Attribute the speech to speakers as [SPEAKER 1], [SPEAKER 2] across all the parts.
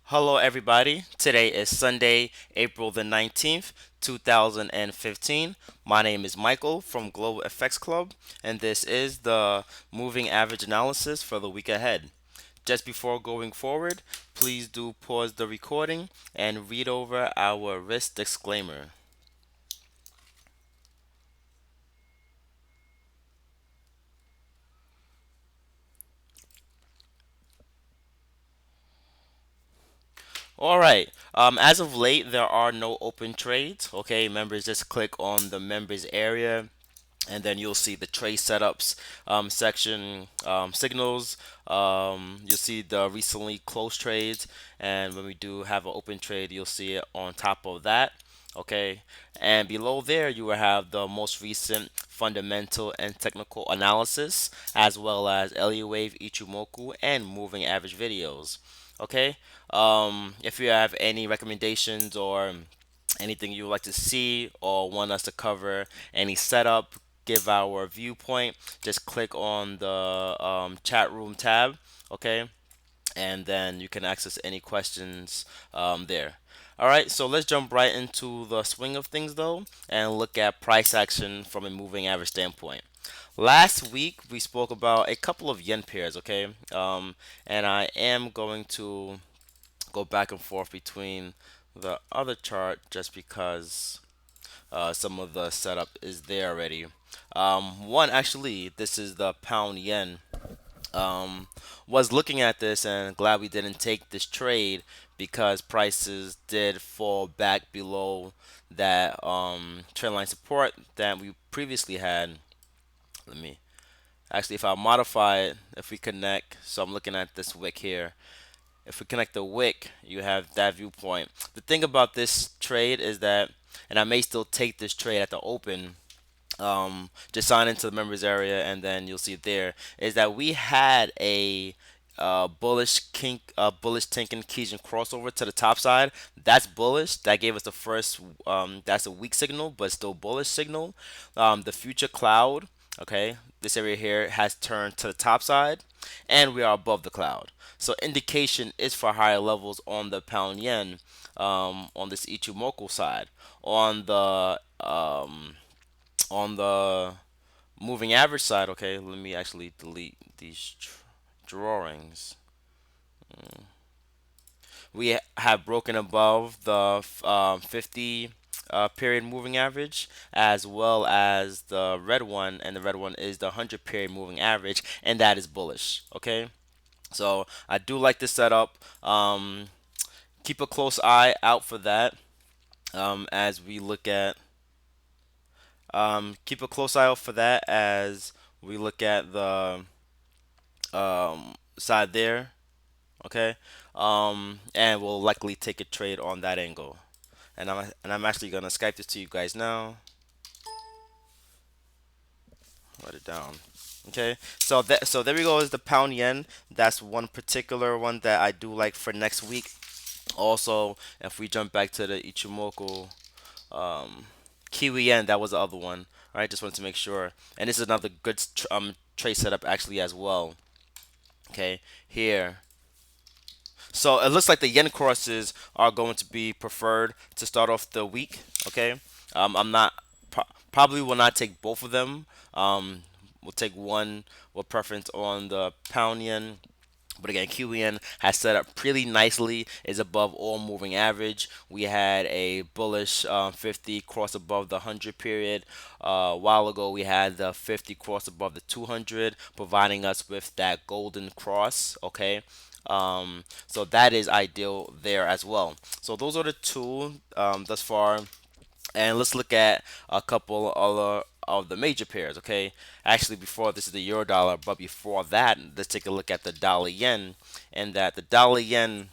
[SPEAKER 1] Hello, everybody. Today is Sunday, April the 19th, 2015. My name is Michael from Global Effects Club, and this is the moving average analysis for the week ahead. Just before going forward, please do pause the recording and read over our risk disclaimer. All right. As of late, there are no open trades. Okay, members just click on the members area and then you'll see the trade setups section signals. You'll see the recently closed trades, and when we do have an open trade, you'll see it on top of that. Okay, and below there you will have the most recent fundamental and technical analysis, as well as Elliott Wave, Ichimoku, and moving average videos. Okay, if you have any recommendations or anything you would like to see or want us to cover, any setup, give our viewpoint, just click on the chat room tab, okay? And then you can access any questions there. All right, so let's jump right into the swing of things though and look at price action from a moving average standpoint. Last week we spoke about a couple of yen pairs, okay? And I am going to go back and forth between the other chart just because some of the setup is there already. One actually, this is the pound yen. Was looking at this and glad we didn't take this trade because prices did fall back below that trend line support that we previously had. Let me actually, if I modify it, if we connect, so I'm looking at this wick here. If we connect the wick, you have that viewpoint. The thing about this trade is that, and I may still take this trade at the open, just sign into the members area and then you'll see it there, is that we had a bullish Tenkan Kijun crossover to the top side. That's bullish. That gave us the first. That's a weak signal, but still bullish signal. The future cloud. Okay, this area here has turned to the top side, and we are above the cloud. So indication is for higher levels on the pound yen, on this Ichimoku side. On the on the moving average side, okay, let me actually delete these drawings. We have broken above the 50 period moving average, as well as the red one, and the red one is the 100 period moving average, and that is bullish. Okay, so I do like this setup. Keep a close eye out for that as we look at. Keep a close eye out for that as we look at the side there. Okay, and we'll likely take a trade on that angle. And I'm actually gonna Skype this to you guys now. Write it down. Okay, so there we go is the pound yen. That's one particular one that I do like for next week. Also, if we jump back to the Ichimoku um, Kiwi yen, that was the other one. All right, just wanted to make sure. And this is another good trade setup actually as well. Okay, here. So it looks like the yen crosses are going to be preferred to start off the week. Okay, I'm not probably will not take both of them. We'll take one with preference on the pound yen. But again, QEN has set up pretty nicely, is above all moving average. We had a bullish 50 cross above the 100 period. A while ago, we had the 50 cross above the 200, providing us with that golden cross. Okay. So that is ideal there as well. So those are the two thus far. And let's look at a couple other of the major pairs, okay? Actually, before this is the euro dollar, but before that, let's take a look at the dollar yen. And that the dollar yen,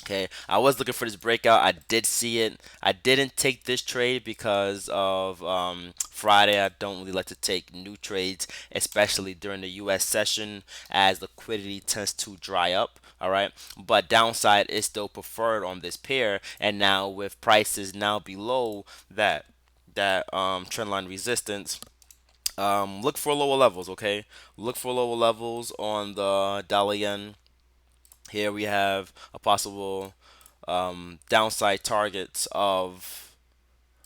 [SPEAKER 1] okay, I was looking for this breakout. I did see it. I didn't take this trade because of Friday. I don't really like to take new trades, especially during the U.S. session, as liquidity tends to dry up. All right, but downside is still preferred on this pair, and now with prices now below that trend line resistance, look for lower levels. Okay, look for lower levels on the dollar yen Here we have a possible downside targets of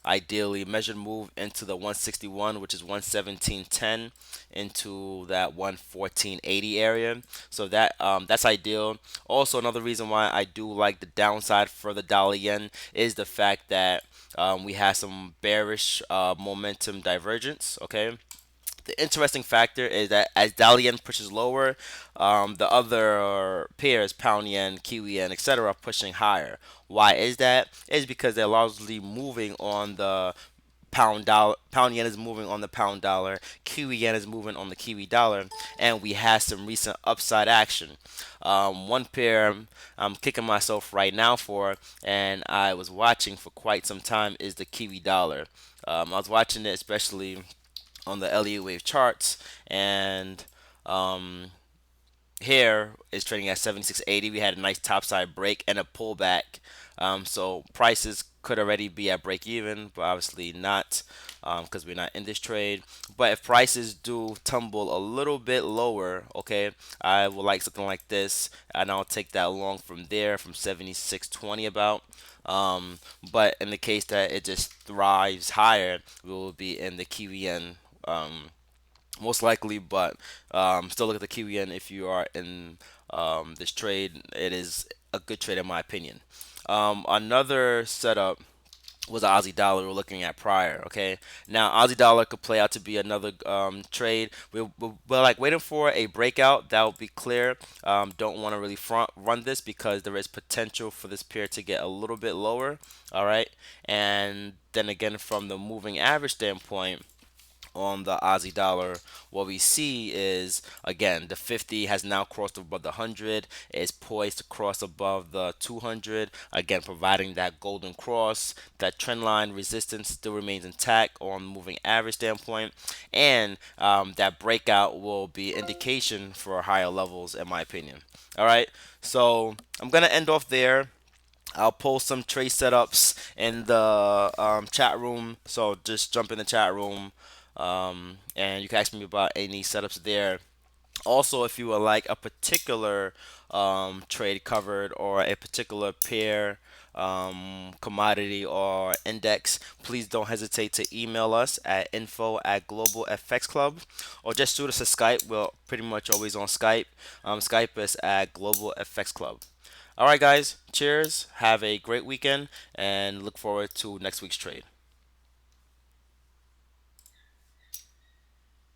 [SPEAKER 1] ideally measured move into the 161, which is 117.10, into that 114.80 area. So that's ideal. Also, another reason why I do like the downside for the dollar yen is the fact that we have some bearish momentum divergence. Okay, the interesting factor is that as Dalian pushes lower, the other pairs, pound yen, kiwi yen, etc., are pushing higher. Why is that? It's because they're largely moving on the pound dollar. Pound yen is moving on the pound dollar. Kiwi yen is moving on the kiwi dollar, and we had some recent upside action. One pair I'm kicking myself right now for, and I was watching for quite some time, is the kiwi dollar. I was watching it especially on the Elliott wave charts, and um, here is trading at 76.80. We had a nice topside break and a pullback. So prices could already be at break even, but obviously not because we're not in this trade. But if prices do tumble a little bit lower, okay, I would like something like this, and I'll take that long from there from 76.20 about. Um, but in the case that it just thrives higher, we will be in the Kiwi yen. Um, Most likely, but still look at the Kiwi yen if you are in this trade. It is a good trade in my opinion. Another setup was the Aussie dollar we were looking at prior. Okay, now Aussie dollar could play out to be another trade. We're like waiting for a breakout that will be clear. Don't want to really front run this because there is potential for this pair to get a little bit lower. All right, and then again from the moving average standpoint on the Aussie dollar, what we see is again the 50 has now crossed above the 100, is poised to cross above the 200, again providing that golden cross. That trend line resistance still remains intact on moving average standpoint, and that breakout will be indication for higher levels in my opinion. All right, so I'm gonna end off there. I'll post some trade setups in the chat room. So just jump in the chat room, and you can ask me about any setups there. Also, if you would like a particular trade covered or a particular pair, commodity or index, please don't hesitate to email us at info@Global FX Club, or just shoot us a Skype. We're pretty much always on Skype. Skype is at Global FX Club. All right, guys. Cheers. Have a great weekend and look forward to next week's trade.